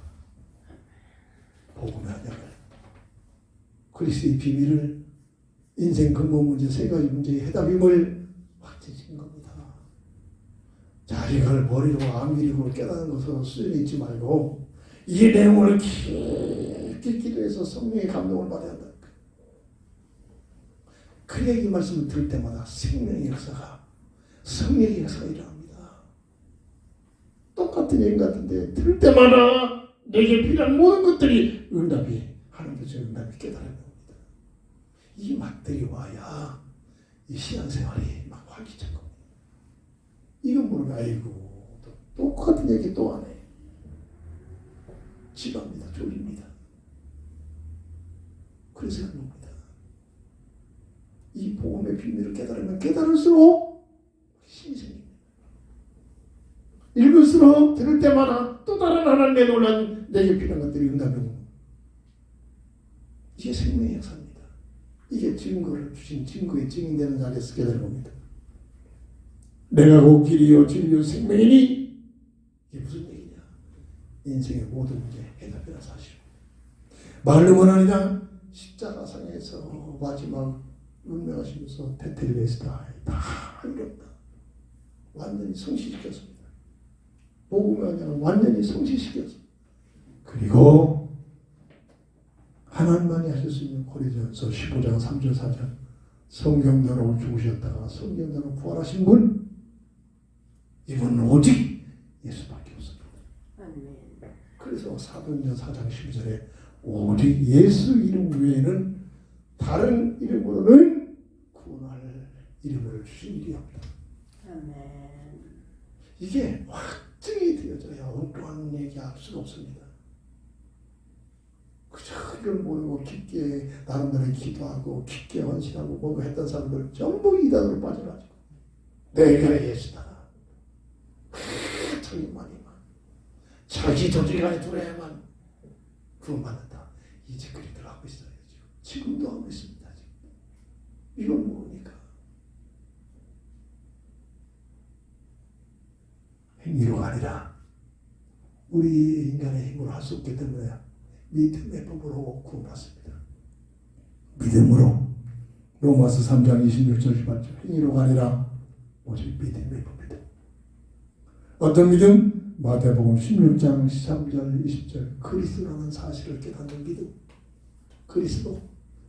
복음의 언약을, 그리스도의 비밀을, 인생 근본 문제 세 가지 문제의 해답임을 확증하신 겁니다. 자식을 버리고 안기리고 깨닫는 것으로 수준이 있지 말고 이 내용을 깊게 기도해서 성령의 감동을 받아야 한다. 그래야 이 말씀을 들을 때마다 생명의 역사가, 성령의 역사가 일어납니다. 똑같은 얘기 같은데 들을 때마다 내게 필요한 모든 것들이 응답이, 하나님께서 응답이 깨달아야 됩니다. 이 맛들이 와야 이 신앙생활이 막 활기찬 겁니다. 이건 모르면 아이고 똑같은 얘기 또 안 해. 지갑니다. 졸립니다. 그래서 그런 겁니다. 이 복음의 비밀을 깨달으면 깨달을수록 힘이 생깁니다. 읽을수록 들을 때마다 또 다른 하나님의 놀란 내게 필요한 것들이 응답이 오는 겁니다. 이게 생명의 역사입니다. 이게 증거를 주신 증거의 증인되는 자리에서 깨달은 겁니다. 내가 곧 길이요 진리요 생명이니, 이게 무슨 얘기냐? 인생의 모든 문제 해답이라 사실. 말로만 아니라 십자가상에서 마지막 운명하시면서 테텔레스타 다 이뤘다. 완전히 성취시켰습니다. 복음이 아니라 완전히 성취시켰습니다. 그리고 하나님만이 하실 수 있는 고린도전서 15장 3절 4절, 성경대로 죽으셨다가 성경대로 부활하신 분, 이분은 오직 예수밖에 없습니다. 그래서 사도행전 4장 12절에 오직 예수 이름 외에는 다른 이름으로는 구원할 이름을 주신 일이 없다. 이게 확증이 되어져야 엉뚱한 얘기할 수가 없습니다. 그저 이걸 모르고 깊게 나름대로 기도하고 깊게 헌신하고 뭔가 했던 사람들 전부 이단으로 빠져가지고 내가 예수다. 자기만이만 자기 도저히 안에 들어야만 구원받는다. 이 짓거리들 하고 있어요. 지금도 하고 있습니다. 지금. 이걸 모르니까 행위로가 아니라 우리 인간의 힘으로 할 수 없기 때문에 믿음의 법으로 구원받습니다. 믿음으로. 로마서 3장 26절 18절. 행위로가 아니라 오직 믿음의 법이다. 어떤 믿음? 마태복음 16장 13절 20절. 그리스도라는 사실을 깨닫는 믿음. 그리스도,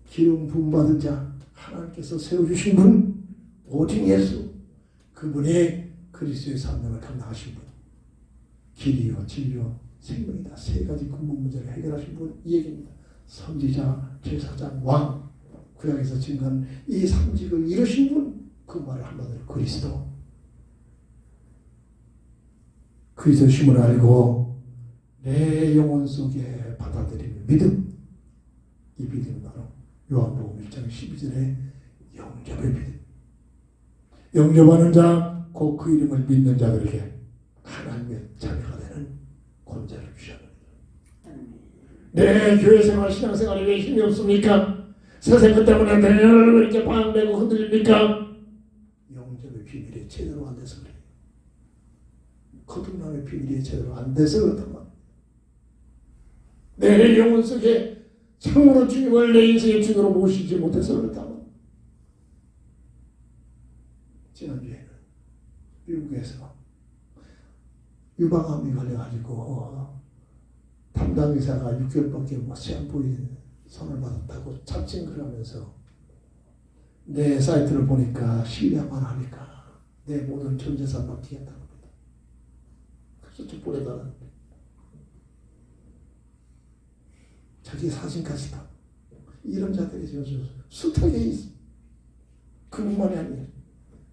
기름 부음 받은 자, 하나님께서 세워주신 분, 오직 예수, 그분이 그리스도의 사명을 감당하신 분, 길이요 진리요 생명이다. 세 가지 근본 문제를 해결하신 분, 이 얘기입니다. 선지자, 제사장, 왕, 구약에서 증거한 이 삼직을 이루신 분, 그 말을 한마디로 그리스도. 그리스도 심을 알고 내 영혼 속에 받아들이는 믿음, 이 믿음은 바로 요한복음 1장 12절에 영접의 믿음. 영접하는 자, 곧 그 이름을 믿는 자들에게 하나님의 자녀가 되는 권세를 주셨습니다. 내 교회 생활, 신앙 생활에 왜 힘이 없습니까? 세상 때문에 늘 이렇게 방황되고 흔들립니까? 영접의 비밀이 제대로 안 돼서 그래요. 거듭남의 비밀이 제대로 안 돼서 그렇단 말이에요. 내 영혼 속에 참으로 주님을 내 인생의 주인으로 모시지 못해서 그렇다고. 지난주에는 미국에서 유방암이 걸려가지고 담당 의사가 6개월밖에 시한부인 선을 받았다고 자칭을 하면서 내 사이트를 보니까 신뢰만 하니까 내 모든 전 재산 맡기겠다는 겁니다. 그래서 좀 보내달라는 거예요. 자기 사진까지 다. 이런 자들이 지금 숱하게 있어. 그뿐만이 아니에요.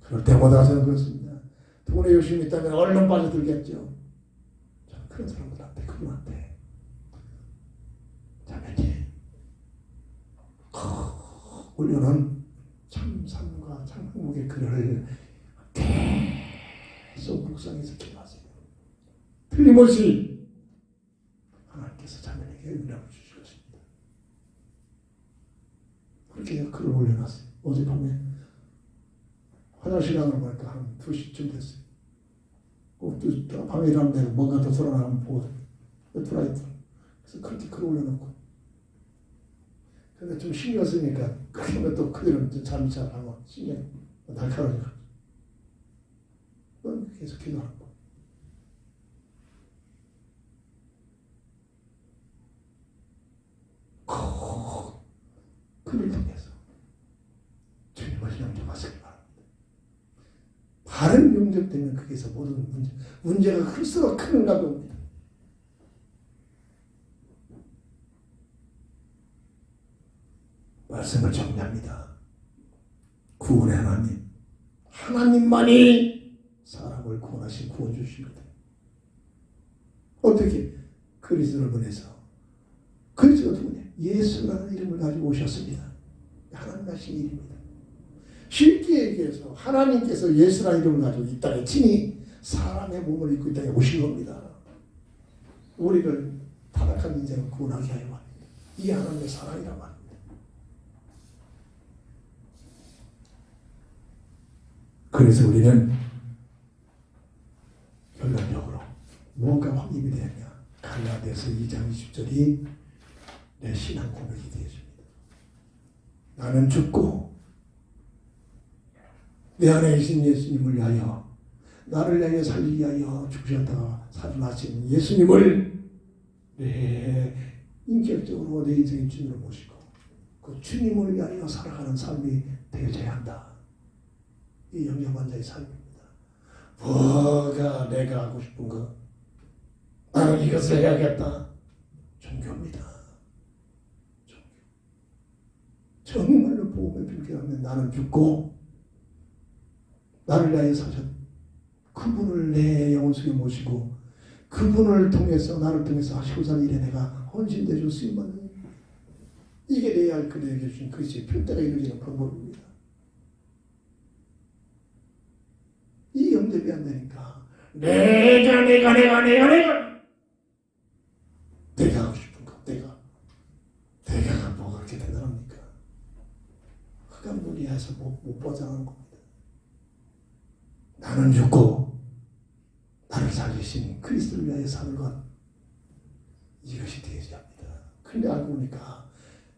그럴 때마다 저는 그렇습니다. 돈에 욕심이 있다면 얼른 빠져들겠죠. 저는 그런 사람들한테, 그분한테 자매님 올려놓은 참삼과 참행복의 글을 계속 묵상해서 기도하세요. 틀림없이 하나님께서 자매에게 응답을 주실 것입니다. 그렇게 글을 올려놨어요. 어젯밤에 화장실 가는 보니까 한 2시쯤 됐어요. 밤에 일하면 내가 뭔가 더 돌아나가면 보거든. 들어있더라. 그래서 그렇게 글을 올려놓고 근데 좀 신경 쓰니까 그러면 또 그대로 잠이 잘 안 와. 신경 날카로워져. 계속 기도하는 거. 그를 통해서 주님을 영접하시기 바랍니다. 바른 영접되면 거기서 모든 문제가 클수록 큰가 봅니다. 말씀을 정리합니다. 구원의 하나님만이 사람을 구원하신 구원주십니다. 어떻게? 그리스도를 보내서, 그리스도가 누구냐? 예수라는 이름을 가지고 오셨습니다. 하나님 하신 일입니다. 쉽게 얘기해서 하나님께서 예수라는 이름을 가지고 이 땅에 친히 사람의 몸을 입고 이 땅에 오신 겁니다. 우리를 타락한 인생을 구원하게 하여 합니다. 이 하나님의 사랑이라고 합니다. 그래서 우리는 결론적으로 뭐가 확립이 되느냐? 갈라디아서 2장 20절이 내 신앙 고백이 되어집니다. 나는 죽고 내 안에 계신 예수님을 위하여, 나를 위하여 살리기 위하여 죽으셨다가 살아나신 예수님을 내 인격적으로 내 인생의 주님으로 모시고 그 주님을 위하여 살아가는 삶이 되어져야 한다. 이 영접한 자의 삶입니다. 뭐가 내가 하고 싶은 거, 나는 이것을 해야겠다. 종교입니다. 종교. 정말로 복음을 빌게하면 나는 죽고 나를 위하여 사셨, 그분을 내 영혼 속에 모시고 그분을 통해서, 나를 통해서 하시고자 하는 일에 내가 헌신되어 쓰임받는, 이게 내야 할 그대에게 주신 그리스도의 표대가 이루어지는 방법입니다. 이 영접이 안 되니까 내가 하고 싶은 거, 내가 뭐가 그렇게 대단합니까? 흑암 무리해서 못 벗어나는 겁니다. 나는 죽고 나를 살리신 그리스도를 위하여 사는 것, 이것이 되어야 합니다. 근데 알고 보니까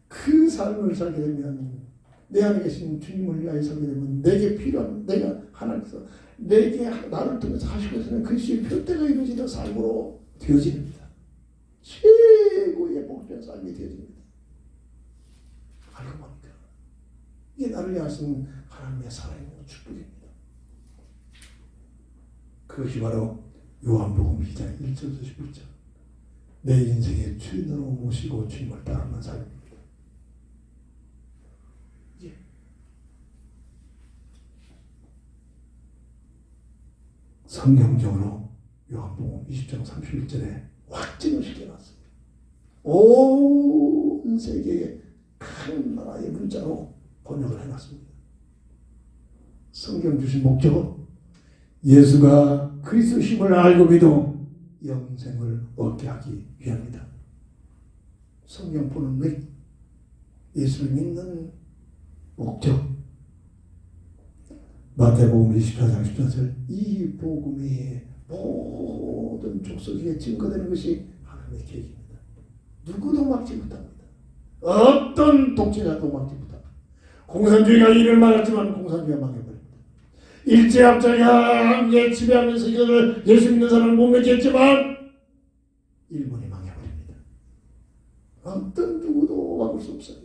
그 삶을 살게 되면, 내 안에 계신 주님을 위하여 살게 되면 내게 필요한, 내가 하나님께서 내게 나를 통해서 하시고 계시는 그리스도의 표대가 이루어지는 삶으로 되어집니다. 최고의 복된 삶이 되어집니다. 알고 보니까 이게 나를 위하여 하신 하나님의 사랑이고 축복입니다. 그것이 바로 요한복음 2장 1절에서 11절, 내 인생의 주인으로 모시고 주님을 따르는 삶입니다. 성경적으로 요한복음 20장 31절에 확증을 시켜놨습니다. 온 세계에 큰 나라의 문자로 번역을 해놨습니다. 성경 주신 목적은 예수가 그리스도심을 알고 믿어 영생을 얻게 하기 위함이다. 성경 보는 것, 예수를 믿는 목적, 마태복음 24장 14절, 이 복음이 모든 족속에게 증거되는 것이 하나님의 계획입니다. 누구도 막지 못합니다. 어떤 독재자도 막지 못합니다. 공산주의가 이를 막았지만 공산주의가 망해버립니다. 일제압자가 한국에 지배하면서 이것을 예수 믿는 사람을 못 믿겠지만 일본이 망해버립니다. 어떤 누구도 막을 수 없어요.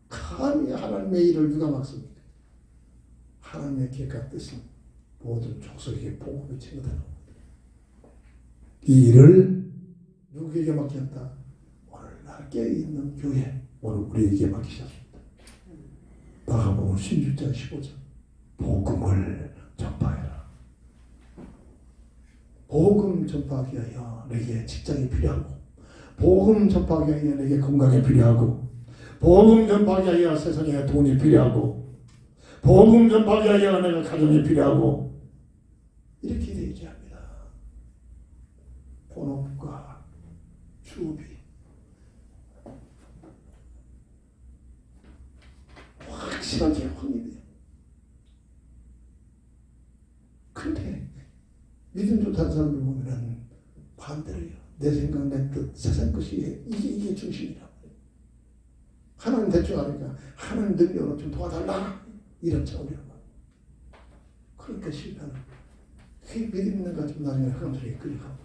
감히 하나님의 일을 누가 막습니까? 하나님의 계획과 뜻은 모든 족속에게 복음이 증거되는 겁니다. 이 일을 누구에게 맡겼다? 오늘날 깨어있는 교회, 오늘 우리에게 맡기셨습니다. 마가복음 16장 15절, 복음을 전파해라. 복음 전파하기 위하여 내게 직장이 필요하고, 복음 전파하기 위하여 내게 건강이 필요하고, 복음 전파하기 위하여 세상에 돈이 필요하고, 복음 전파하기 위하여 내가 가정이 필요하고, 이렇게 되어야 합니다. 본업과 주업이 확실하게 확립돼요. 근데 믿음 좋다는 사람들 보면은 반대로요. 내 생각, 내 뜻, 세상 것이 이게 중심이라고. 하나님 대충 하니까 하나님 능력으로 좀 도와달라 이런 차원이란 말이에요. 그러니까 실패하는 그 믿음 있는 가지고 나중에 흑암소리에 끌려가고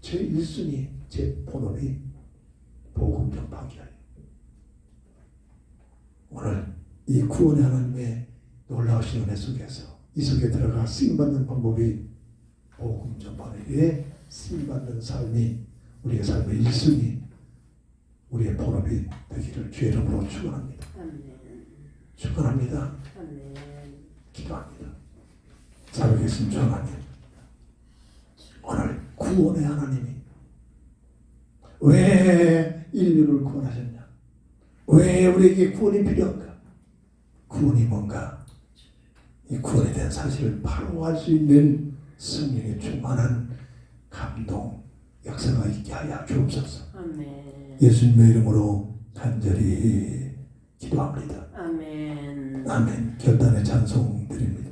제 1순위 제 본원이 복음 전파기예요. 오늘 이 구원의 하나님의 놀라우신 은혜 속에서 이 속에 들어가 쓰임받는 방법이 복음 전파에 쓰임받는 삶이 우리의 삶의 1순위 우리의 본업이 되기를 주의 이름으로 축원합니다. 축원합니다. 기도합니다. 살아계신 주 하나님, 오늘 구원의 하나님이 왜 인류를 구원하셨냐? 왜 우리에게 구원이 필요한가? 구원이 뭔가? 이 구원에 대한 사실을 바로 알 수 있는 성령의 충만한 감동, 역사가 있게 하여 주옵소서. 예수님의 이름으로 간절히 기도합니다. 아멘. 아멘. 결단의 찬송 드립니다.